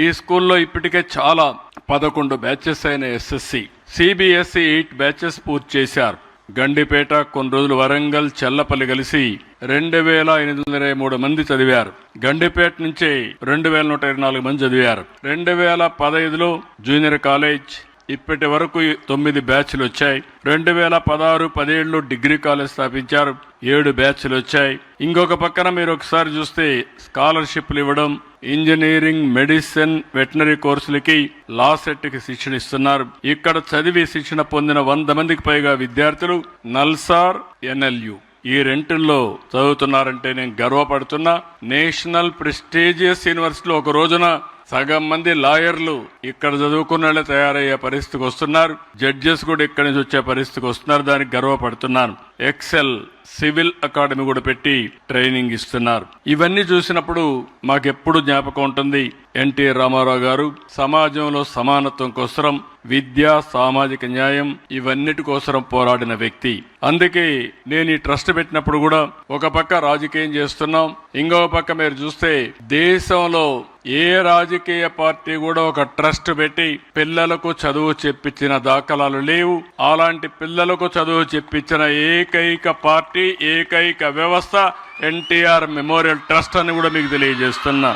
ఈ స్కూల్లో ఇప్పటికే చాలా 11 బ్యాచెస్ అయిన ఎస్ఎస్సి, సిబిఎస్ఈ 8 బ్యాచెస్ పూర్తి చేశారు. గండిపేట, కొన్ని రోజులు వరంగల్, చెల్లపల్లి కలిసి 2823 మంది చదివారు. గండిపేట నుంచే 2124 మంది చదివారు. 2015లో జూనియర్ కాలేజ్, ఇప్పటి వరకు 9 బ్యాచ్లు వచ్చాయి. 2016-17లో డిగ్రీ కాలేజ్ స్థాపించారు, 7 బ్యాచ్లు వచ్చాయి. ఇంకొక పక్కన మీరు ఒకసారి చూస్తే స్కాలర్షిప్లు ఇవ్వడం, ఇంజనీరింగ్, మెడిసిన్, వెటనరీ కోర్సులకి, లా సెట్కి శిక్షణ ఇస్తున్నారు. ఇక్కడ చదివి శిక్షణ పొందిన 100 మందికి పైగా విద్యార్థులు నల్సార్, ఎన్ఎల్యు ఈ రెంటిల్లో చదువుతున్నారంటే నేను గర్వపడుతున్నా. నేషనల్ ప్రెస్టీజియస్ యూనివర్సిటీలో ఒక రోజున సగం మంది లాయర్లు ఇక్కడ చదువుకున్న వాళ్ళే తయారయ్యే పరిస్థితికి వస్తున్నారు. జడ్జెస్ కూడా ఇక్కడి నుంచి వచ్చే పరిస్థితికి వస్తున్నారు. దానికి గర్వపడుతున్నాను. ఎక్సెల్ సివిల్ అకాడమీ కూడా పెట్టి ట్రైనింగ్ ఇస్తున్నారు. ఇవన్నీ చూసినప్పుడు మాకెప్పుడు జ్ఞాపకం ఉంటుంది ఎన్టీఆర్ రామారావు గారు సమాజంలో సమానత్వం కోసరం, విద్య, సామాజిక న్యాయం ఇవన్నిటి కోసరం పోరాడిన వ్యక్తి. అందుకే నేను ఈ ట్రస్ట్ పెట్టినప్పుడు కూడా ఒక పక్క రాజకీయం చేస్తున్నాం, ఇంకొక పక్క మీరు చూస్తే దేశంలో ఏ రాజకీయ పార్టీ కూడా ఒక ట్రస్ట్ పెట్టి పిల్లలకు చదువు చెప్పించిన దాఖలాలు లేవు. అలాంటి పిల్లలకు చదువు చెప్పించిన ఏకైక పార్టీ, ఏకైక వ్యవస్థ ఎన్టీఆర్ మెమోరియల్ ట్రస్ట్ అని కూడా మీకు తెలియజేస్తున్నా.